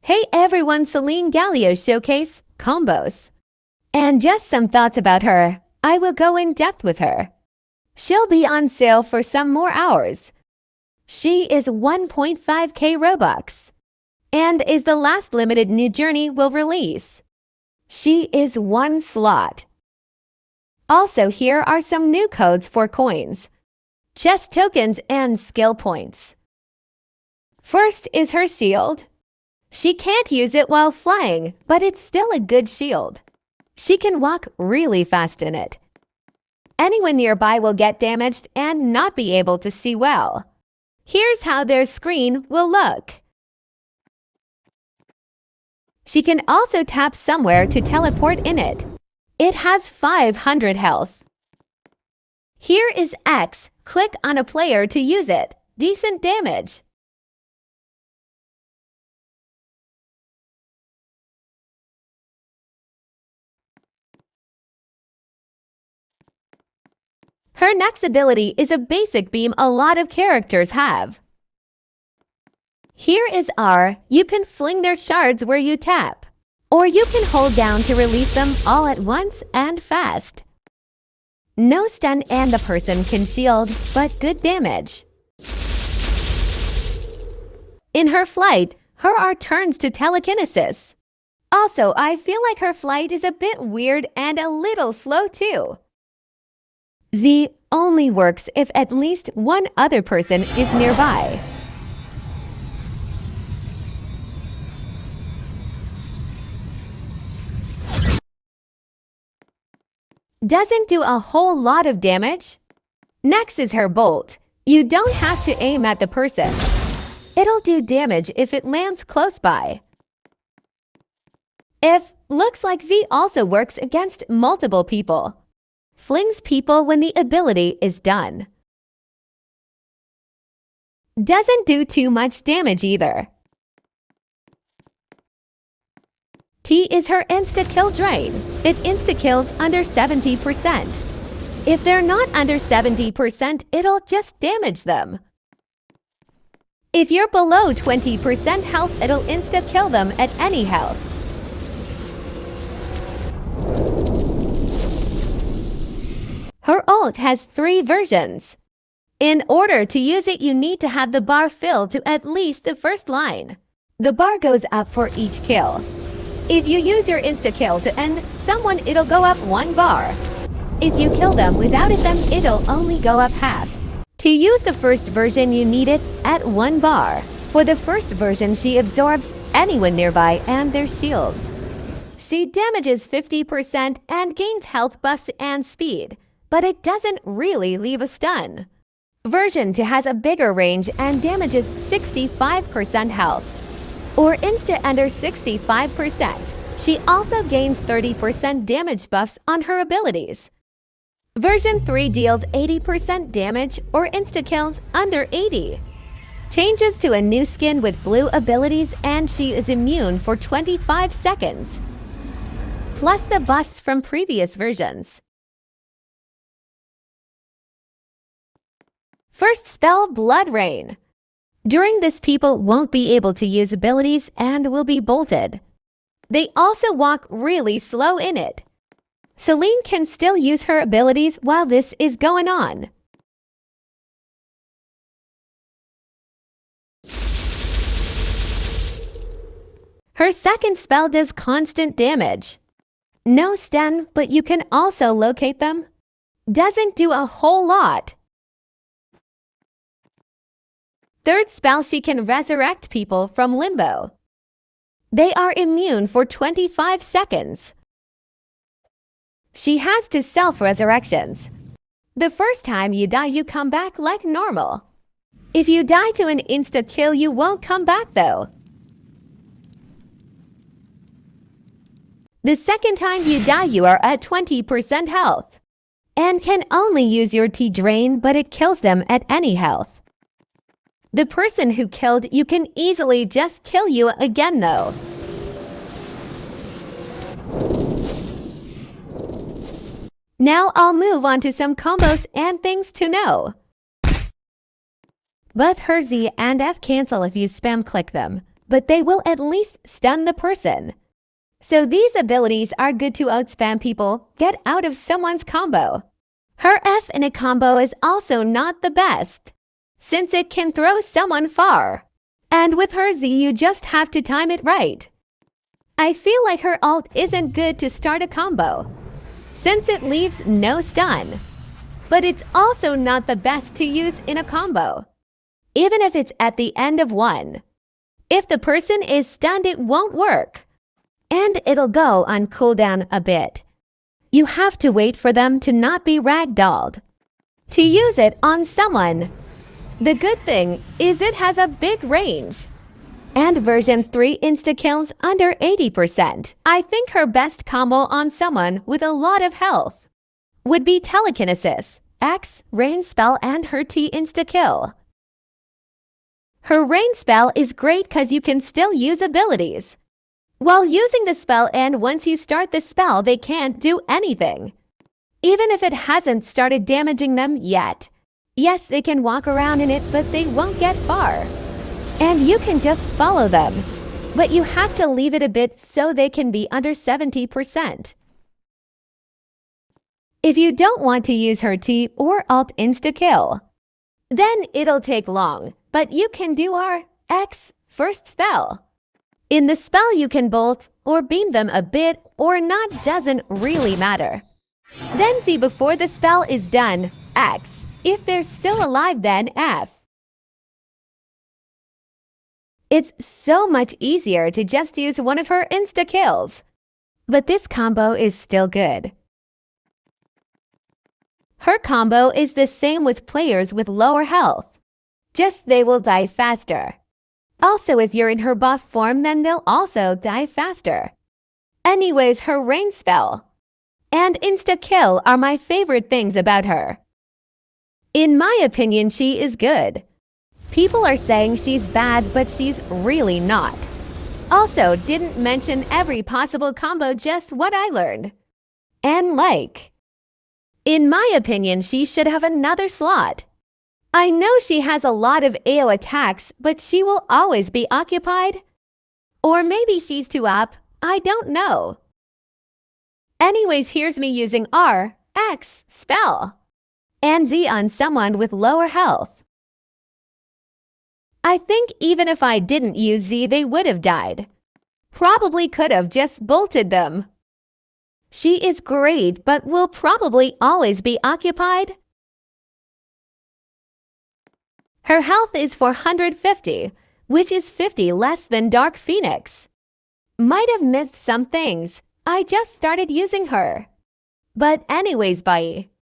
Hey everyone, Selene Gallio Showcase Combos. And just some thoughts about her. I will go in depth with her. She'll be on sale for some more hours. She is 1.5k Robux and is the last limited new journey will release. She is 1 slot. Also, here are some new codes for coins, chest tokens, and skill points. First is her shield. She can't use it while flying, but it's still a good shield. She can walk really fast in it. Anyone nearby will get damaged and not be able to see well. Here's how their screen will look. She can also tap somewhere to teleport in it. It has 500 health. Here is X. Click on a player to use it. Decent damage. Her next ability is a basic beam a lot of characters have. Here is R. You can fling their shards where you tap, or you can hold down to release them all at once and fast. No stun and the person can shield, but good damage. In her flight, her R turns to telekinesis. Also, I feel like her flight is a bit weird and a little slow too. Z only works if at least one other person is nearby. Doesn't do a whole lot of damage. Next is her bolt. You don't have to aim at the person. It'll do damage if it lands close by. If looks like Z also works against multiple people. Flings people when the ability is done. Doesn't do too much damage either. T is her insta-kill drain. It insta-kills under 70%. If they're not under 70%, it'll just damage them. If you're below 20% health, it'll insta-kill them at any health. Her ult has 3 versions. In order to use it, you need to have the bar filled to at least the first line. The bar goes up for each kill. If you use your insta-kill to end someone, it'll go up 1 bar. If you kill them without it, then it'll only go up half. To use the first version, you need it at 1 bar. For the first version, she absorbs anyone nearby and their shields. She damages 50% and gains health buffs and speed, but it doesn't really leave a stun. Version 2 has a bigger range and damages 65% health, or insta under 65%. She also gains 30% damage buffs on her abilities. Version 3 deals 80% damage or insta-kills under 80. Changes to a new skin with blue abilities and she is immune for 25 seconds. Plus the buffs from previous versions. First spell, Blood Rain. During this, people won't be able to use abilities and will be bolted. They also walk really slow in it. Selene can still use her abilities while this is going on. Her second spell does constant damage. No stun, but you can also locate them. Doesn't do a whole lot. Third spell, she can resurrect people from limbo. They are immune for 25 seconds. She has 2 self-resurrections. The first time you die, you come back like normal. If you die to an insta-kill, you won't come back though. The second time you die, you are at 20% health and can only use your T drain, but it kills them at any health. The person who killed you can easily just kill you again though. Now I'll move on to some combos and things to know. Both her Z and F cancel if you spam click them. but they will at least stun the person. So these abilities are good to outspam people, get out of someone's combo. Her F in a combo is also not the best, since it can throw someone far. And with her Z, you just have to time it right. I feel like her ult isn't good to start a combo, since it leaves no stun. But it's also not the best to use in a combo, even if it's at the end of one. If the person is stunned, it won't work, and it'll go on cooldown a bit. You have to wait for them to not be ragdolled to use it on someone. The good thing is it has a big range, and version 3 insta-kills under 80%. I think her best combo on someone with a lot of health would be telekinesis, X, rain spell, and her T insta-kill. Her rain spell is great because you can still use abilities while using the spell, and once you start the spell, they can't do anything, even if it hasn't started damaging them yet. Yes, they can walk around in it, but they won't get far. And you can just follow them, but you have to leave it a bit so they can be under 70%. If you don't want to use her T or Alt insta-kill, then it'll take long, but you can do our X first spell. In the spell, you can bolt or beam them a bit or not, doesn't really matter. Then Z before the spell is done, X. If they're still alive, then F. It's so much easier to just use one of her insta-kills. But this combo is still good. Her combo is the same with players with lower health, just they will die faster. Also, if you're in her buff form, then they'll also die faster. Anyways, her rain spell and insta-kill are my favorite things about her. In my opinion, she is good. People are saying she's bad, but she's really not. Also, didn't mention every possible combo, just what I learned and like. In my opinion, she should have another slot. I know she has a lot of AO attacks, but she will always be occupied. Or maybe she's too up, I don't know. Anyways, here's me using R, X, spell, and Z on someone with lower health. I think even if I didn't use Z, they would have died. Probably could have just bolted them. She is great, but will probably always be occupied. Her health is 450, which is 50 less than Dark Phoenix. Might have missed some things. I just started using her. But anyways, bye.